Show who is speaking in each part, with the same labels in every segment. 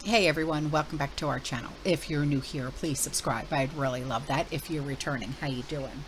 Speaker 1: Hey everyone, welcome back to our channel. If you're new here, please subscribe. I'd really love that. If you're returning, how you doing?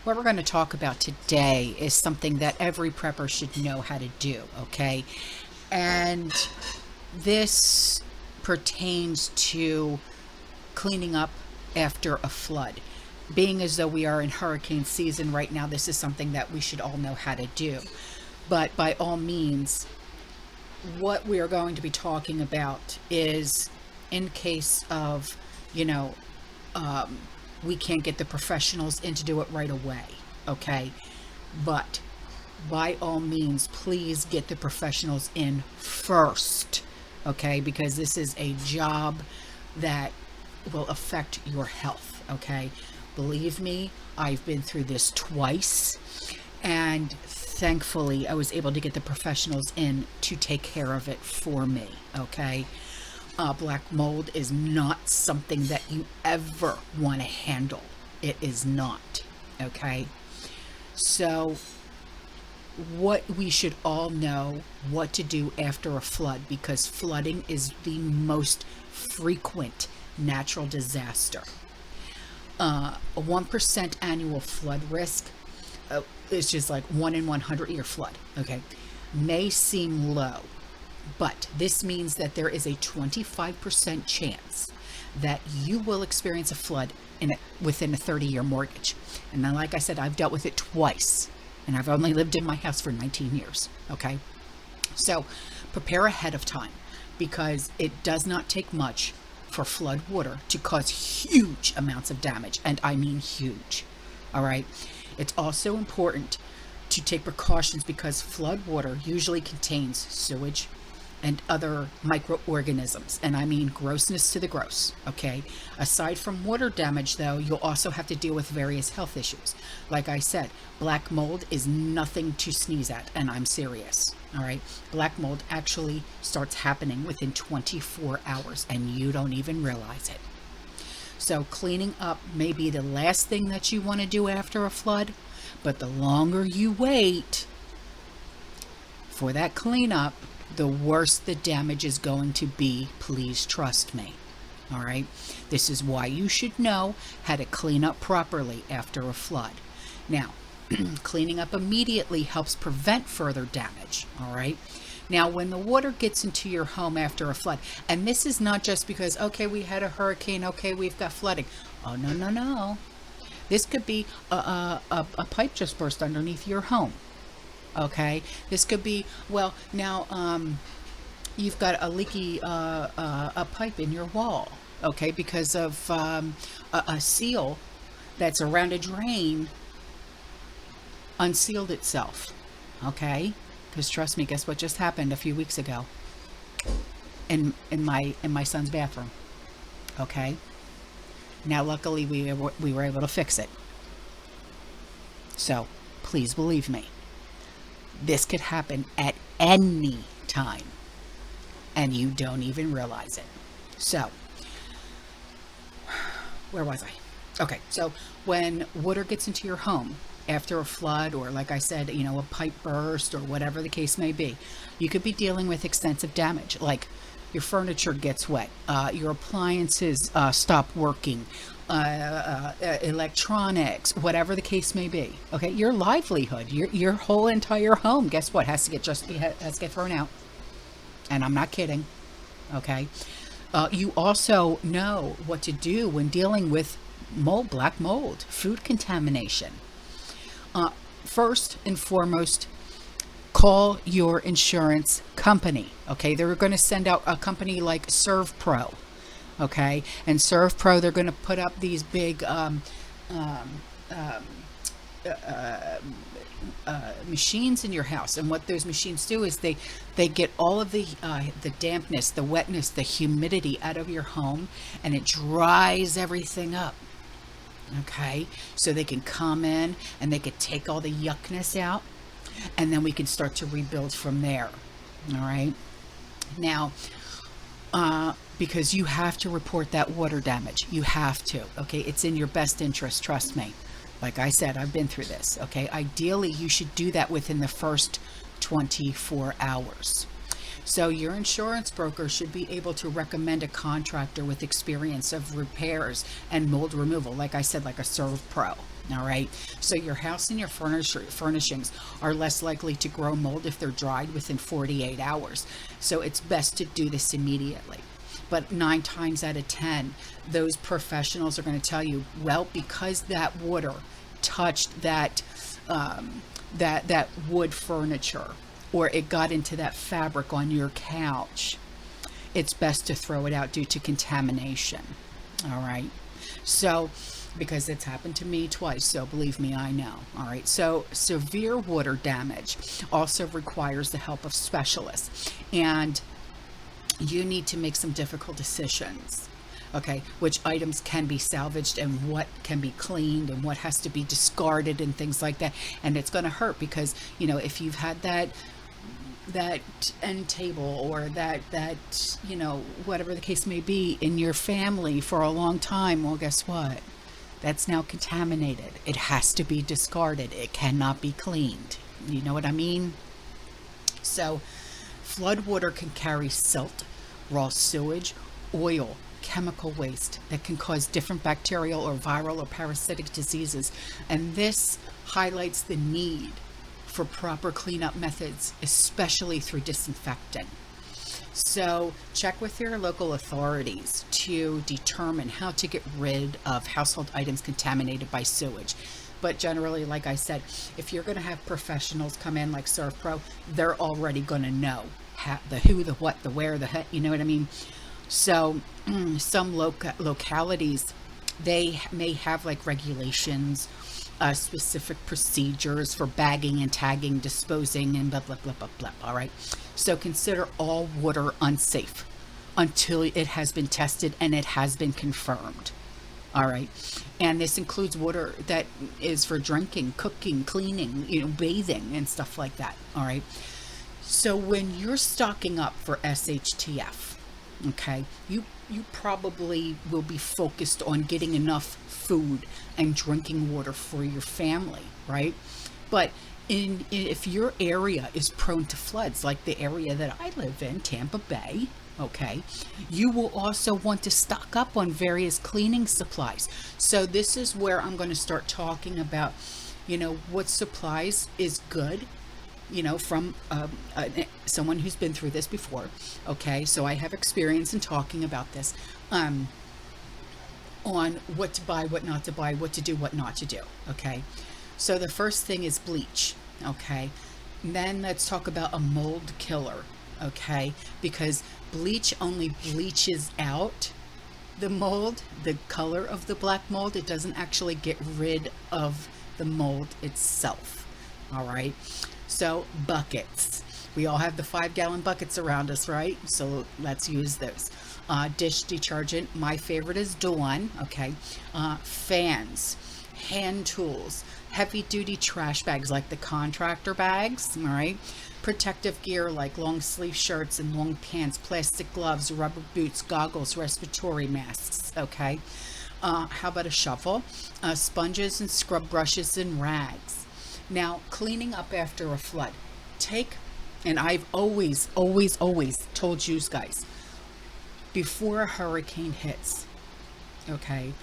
Speaker 1: What we're going to talk about today is something that every prepper should know how to do, okay? And this pertains to cleaning up after a flood. Being as though we are in hurricane season right now, this is something that we should all know how to do. But by all means, what we are going to be talking about is in case of, we can't get the professionals in to do it right away, okay? But by all means, please get the professionals in first, okay? Because this is a job that will affect your health, okay? Believe me, I've been through this twice, and thankfully I was able to get the professionals in to take care of it for me, okay? Black mold is not something that you ever want to handle. It is not, okay? So what we should all know what to do after a flood, because flooding is the most frequent natural disaster. A 1% annual flood risk, it's just like 1 in 100 year flood, okay, may seem low, but this means that there is a 25% chance that you will experience a flood within a 30-year mortgage. And then, like I said, I've dealt with it twice, and I've only lived in my house for 19 years, okay? So prepare ahead of time, because it does not take much for flood water to cause huge amounts of damage, and I mean huge, all right? It's also important to take precautions because flood water usually contains sewage and other microorganisms, and I mean grossness to the gross, okay? Aside from water damage, though, you'll also have to deal with various health issues. Like I said, black mold is nothing to sneeze at, and I'm serious, all right? Black mold actually starts happening within 24 hours, and you don't even realize it. So cleaning up may be the last thing that you want to do after a flood, but the longer you wait for that cleanup, the worse the damage is going to be. Please trust me. All right. This is why you should know how to clean up properly after a flood. Now, cleaning up immediately helps prevent further damage. All right. Now, when the water gets into your home after a flood, and this is not just because, okay, we had a hurricane, okay, we've got flooding. Oh, no, no, no. This could be a pipe just burst underneath your home. Okay, this could be, well, now you've got a leaky a pipe in your wall, okay, because of a seal that's around a drain unsealed itself, okay? Because trust me, guess what just happened a few weeks ago in my son's bathroom, okay? Now, luckily, we were able to fix it. So, please believe me. This could happen at any time, and you don't even realize it. So, where was I? Okay, so when water gets into your home after a flood, or like I said, a pipe burst or whatever the case may be, you could be dealing with extensive damage, like your furniture gets wet, your appliances stop working, electronics, whatever the case may be. Okay, your livelihood, your whole entire home, guess what, has to get thrown out. And I'm not kidding. Okay, you also know what to do when dealing with mold, black mold, food contamination. First and foremost, call your insurance company. Okay, they're going to send out a company like ServPro. Okay, and ServPro, they're going to put up these big machines in your house, and what those machines do is they get all of the dampness, the wetness, the humidity out of your home, and it dries everything up. Okay, so they can come in and they can take all the yuckness out, and then we can start to rebuild from there. All right, now because you have to report that water damage. You have to. Okay, it's in your best interest, trust me. Like I said, I've been through this. Okay, ideally you should do that within the first 24 hours. So your insurance broker should be able to recommend a contractor with experience of repairs and mold removal, like I said, like a Serve Pro. All right. So your house and your furnishings are less likely to grow mold if they're dried within 48 hours. So it's best to do this immediately. But 9 times out of 10, those professionals are going to tell you, well, because that water touched that wood furniture, or it got into that fabric on your couch, it's best to throw it out due to contamination. All right. So, because it's happened to me twice, so believe me, I know. All right. So severe water damage also requires the help of specialists, and you need to make some difficult decisions. Okay, which items can be salvaged and what can be cleaned and what has to be discarded and things like that. And it's going to hurt because, you know, if you've had that end table or that you know, whatever the case may be in your family for a long time, well, guess what? That's now contaminated. It has to be discarded. It cannot be cleaned. You know what I mean? So flood water can carry silt, raw sewage, oil, chemical waste that can cause different bacterial or viral or parasitic diseases. And this highlights the need for proper cleanup methods, especially through disinfecting. So check with your local authorities to determine how to get rid of household items contaminated by sewage. But generally, like I said, if you're going to have professionals come in like Serve Pro, they're already going to know the who, the what, the where, the heck, you know what I mean? So some localities, they may have like regulations, specific procedures for bagging and tagging, disposing, and blah, blah, blah, blah, blah. All right. So consider all water unsafe until it has been tested and it has been confirmed. All right. And this includes water that is for drinking, cooking, cleaning, you know, bathing and stuff like that. All right. So when you're stocking up for SHTF, okay, you probably will be focused on getting enough food and drinking water for your family, right? But if your area is prone to floods, like the area that I live in, Tampa Bay, okay, you will also want to stock up on various cleaning supplies. So this is where I'm going to start talking about, you know, what supplies is good, you know, from someone who's been through this before. Okay, so I have experience in talking about this, on what to buy, what not to buy, what to do, what not to do. Okay, so the first thing is bleach. Okay, and then let's talk about a mold killer. Okay, because bleach only bleaches out the mold, the color of the black mold. It doesn't actually get rid of the mold itself. All right. So buckets, we all have the 5-gallon buckets around us, right? So let's use those. Dish detergent, my favorite is Dawn. Okay. Fans, hand tools, heavy duty trash bags like the contractor bags. All right. Protective gear like long sleeve shirts and long pants, plastic gloves, rubber boots, goggles, respiratory masks. Okay. How about a shovel? Sponges and scrub brushes and rags. Now, cleaning up after a flood, and I've always told you guys, before a hurricane hits, okay,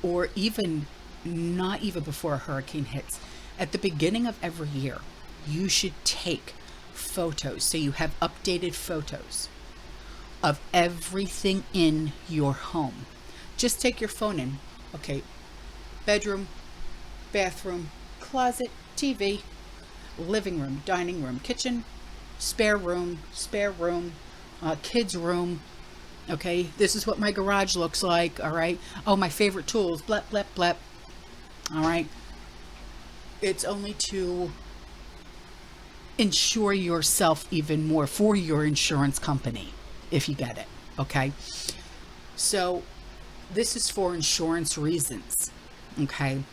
Speaker 1: or even not even before a hurricane hits, at the beginning of every year, you should take photos, so you have updated photos of everything in your home. Just take your phone in, okay, bedroom, bathroom, closet, TV, living room, dining room, kitchen, spare room, kids room. Okay, this is what my garage looks like. All right. Oh, my favorite tools. Blep, blep, blep. All right. It's only to insure yourself even more for your insurance company, if you get it. Okay. So this is for insurance reasons. Okay.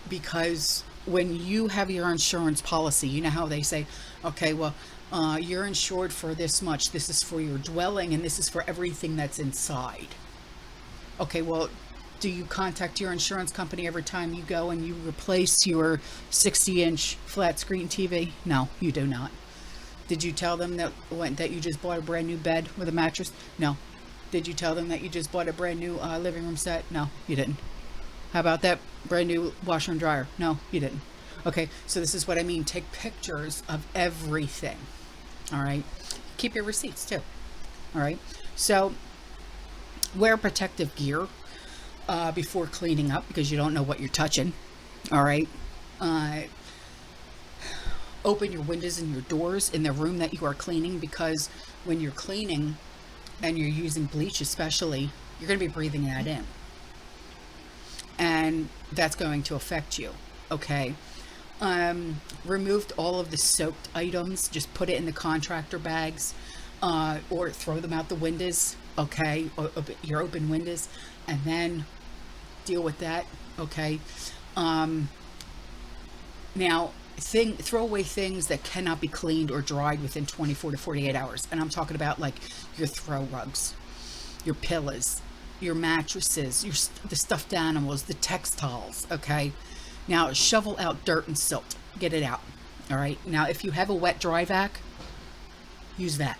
Speaker 1: Because when you have your insurance policy, you know how they say, okay, well, you're insured for this much. This is for your dwelling and this is for everything that's inside. Okay, well, do you contact your insurance company every time you go and you replace your 60-inch flat screen TV? No, you do not. Did you tell them that you just bought a brand new bed with a mattress? No. Did you tell them that you just bought a brand new living room set? No, you didn't. How about that brand new washer and dryer? No, you didn't. Okay, so this is what I mean. Take pictures of everything. All right. Keep your receipts too. All right. So wear protective gear before cleaning up, because you don't know what you're touching. All right. Open your windows and your doors in the room that you are cleaning, because when you're cleaning and you're using bleach especially, you're going to be breathing that in. And that's going to affect you. Okay. Removed all of the soaked items. Just put it in the contractor bags, or throw them out the windows. Okay. Your open windows, and then deal with that. Okay. Now, throw away things that cannot be cleaned or dried within 24 to 48 hours. And I'm talking about like your throw rugs, your pillows, your mattresses, the stuffed animals, the textiles. Okay. Now, shovel out dirt and silt. Get it out. All right. Now, if you have a wet dry vac, use that.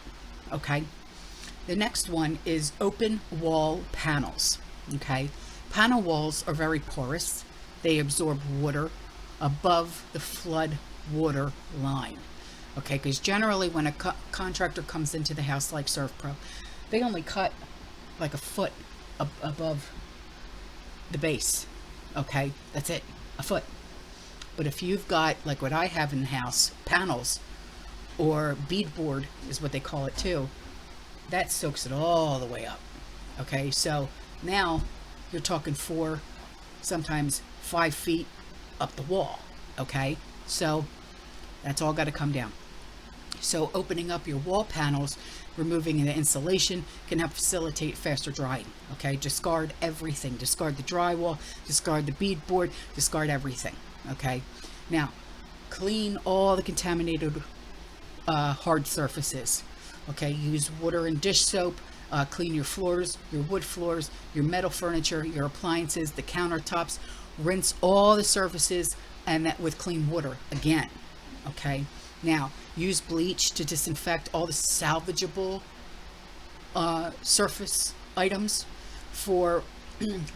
Speaker 1: Okay. The next one is open wall panels. Okay. Panel walls are very porous. They absorb water above the flood water line. Okay. Because generally when a contractor comes into the house like ServPro, they only cut like a foot above the base. Okay. That's it. A foot. But if you've got like what I have in the house, panels or beadboard is what they call it too, that soaks it all the way up. Okay, so now you're talking 4, sometimes 5 feet up the wall. Okay, so that's all got to come down. So opening up your wall panels, removing the insulation can help facilitate faster drying. Okay, discard everything. Discard the drywall, discard the beadboard, discard everything. Okay, now clean all the contaminated hard surfaces. Okay, use water and dish soap. Clean your floors, your wood floors, your metal furniture, your appliances, the countertops. Rinse all the surfaces, and that with clean water again. Okay, now use bleach to disinfect all the salvageable surface items. For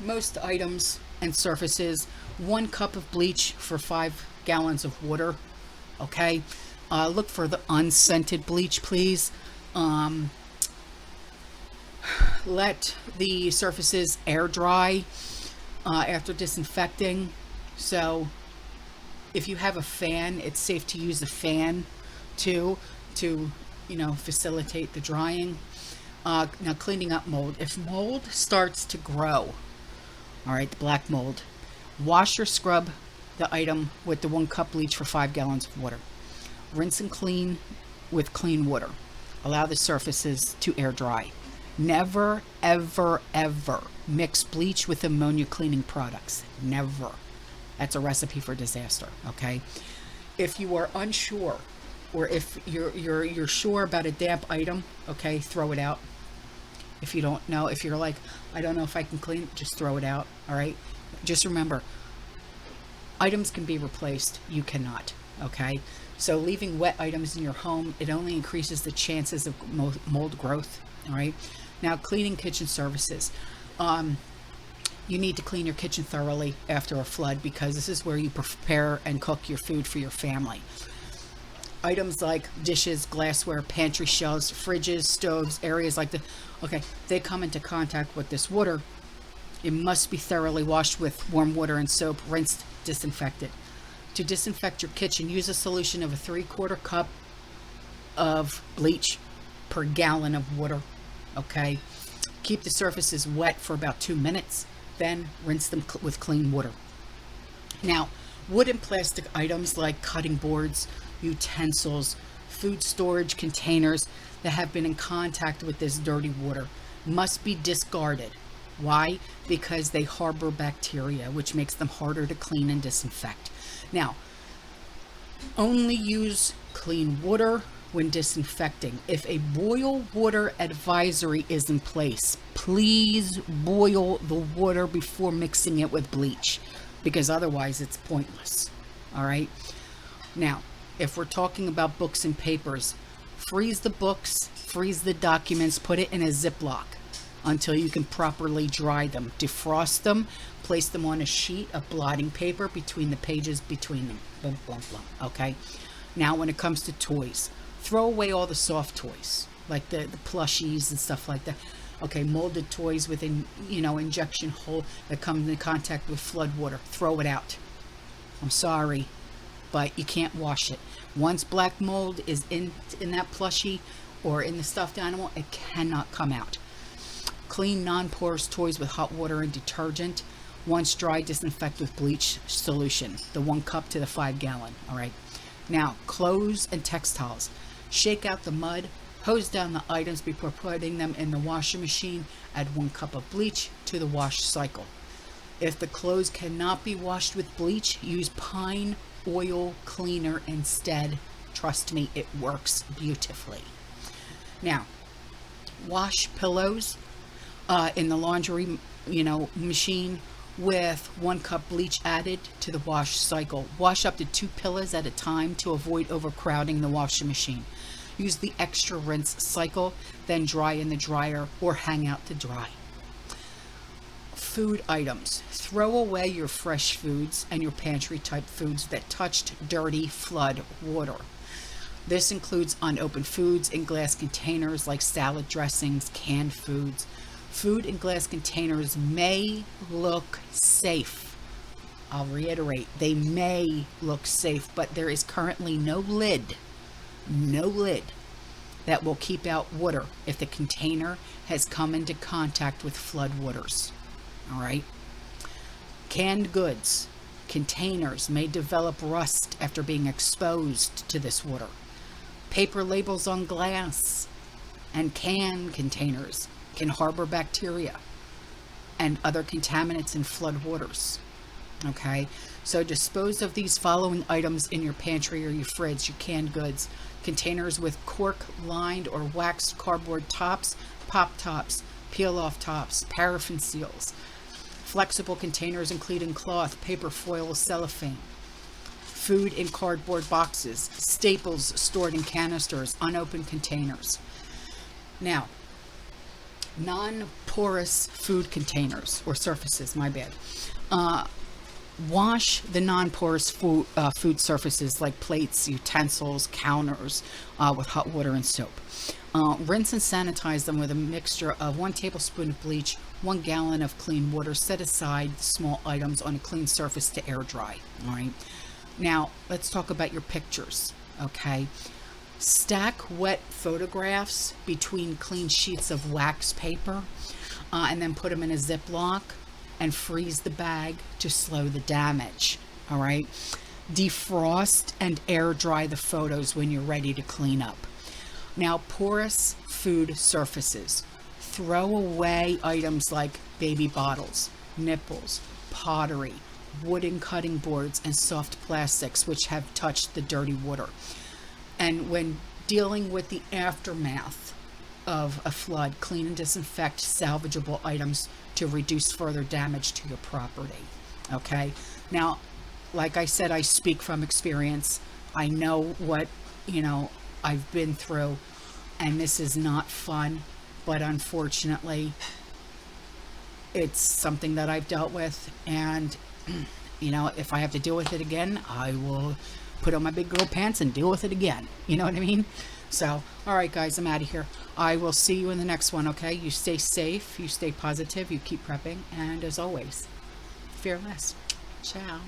Speaker 1: most items and surfaces, 1 cup of bleach for 5 gallons of water. Okay, look for the unscented bleach, please. Let the surfaces air dry after disinfecting. So if you have a fan, it's safe to use a fan too, to facilitate the drying. Now, cleaning up mold. If mold starts to grow, all right, the black mold, wash or scrub the item with the 1 cup bleach for 5 gallons of water. Rinse and clean with clean water. Allow the surfaces to air dry. Never, ever, ever mix bleach with ammonia cleaning products. Never. That's a recipe for disaster. Okay. If you are unsure, or if you're sure about a damp item, okay, throw it out. If you don't know, if you're like, I don't know if I can clean, just throw it out. All right. Just remember, items can be replaced. You cannot. Okay. So leaving wet items in your home, it only increases the chances of mold growth. All right. Now, cleaning kitchen surfaces. You need to clean your kitchen thoroughly after a flood, because this is where you prepare and cook your food for your family. Items like dishes, glassware, pantry shelves, fridges, stoves, areas like okay, they come into contact with this water. It must be thoroughly washed with warm water and soap, rinsed, disinfected. To disinfect your kitchen, use a solution of a 3/4 cup of bleach per gallon of water. Okay. Keep the surfaces wet for about 2 minutes, then rinse them with clean water. Now, wood and plastic items like cutting boards, utensils, food storage containers that have been in contact with this dirty water must be discarded. Why? Because they harbor bacteria, which makes them harder to clean and disinfect. Now, only use clean water when disinfecting. If a boil water advisory is in place, please boil the water before mixing it with bleach, because otherwise it's pointless. All right. Now, if we're talking about books and papers, freeze the books, freeze the documents, put it in a Ziploc until you can properly dry them. Defrost them, place them on a sheet of blotting paper between the pages between them. Boom, boom, boom. Okay. Now, when it comes to toys, throw away all the soft toys, like the plushies and stuff like that. Okay, molded toys with injection hole that come into contact with flood water. Throw it out. I'm sorry, but you can't wash it. Once black mold is in that plushie or in the stuffed animal, it cannot come out. Clean non-porous toys with hot water and detergent. Once dry, disinfect with bleach solution, the 1 cup to the 5 gallon. All right. Now, clothes and textiles. Shake out the mud, hose down the items before putting them in the washing machine. Add 1 cup of bleach to the wash cycle. If the clothes cannot be washed with bleach, use pine oil cleaner instead. Trust me, it works beautifully. Now, wash pillows in the laundry, machine with 1 cup bleach added to the wash cycle. Wash up to 2 pillows at a time to avoid overcrowding the washing machine. Use the extra rinse cycle, then dry in the dryer or hang out to dry. Food items. Throw away your fresh foods and your pantry type foods that touched dirty flood water. This includes unopened foods in glass containers like salad dressings, canned foods. Food in glass containers may look safe. I'll reiterate, they may look safe, but there is currently no lid that will keep out water if the container has come into contact with flood waters. All right. Canned goods containers may develop rust after being exposed to this water. Paper labels on glass and can containers can harbor bacteria and other contaminants in flood waters. Okay, so dispose of these following items in your pantry or your fridge: your canned goods, containers with cork lined or waxed cardboard tops, pop tops, peel off tops, paraffin seals, flexible containers including cloth, paper foil, cellophane, food in cardboard boxes, staples stored in canisters, unopened containers. Now, non-porous food containers or surfaces, my bad. Wash the non-porous food surfaces like plates, utensils, counters with hot water and soap. Rinse and sanitize them with a mixture of 1 tablespoon of bleach, 1 gallon of clean water. Set aside small items on a clean surface to air dry. All right. Now, let's talk about your pictures. Okay. Stack wet photographs between clean sheets of wax paper and then put them in a Ziploc and freeze the bag to slow the damage. All right. Defrost and air dry the photos when you're ready to clean up. Now, porous food surfaces. Throw away items like baby bottles, nipples, pottery, wooden cutting boards, and soft plastics which have touched the dirty water. And when dealing with the aftermath of a flood, clean and disinfect salvageable items to reduce further damage to your property. Okay. Now, like I said, I speak from experience. I know what, I've been through, and this is not fun, but unfortunately, it's something that I've dealt with. And, if I have to deal with it again, I will put on my big girl pants and deal with it again. You know what I mean? So, all right, guys, I'm out of here. I will see you in the next one, okay? You stay safe, you stay positive, you keep prepping, and as always, fear less. Ciao.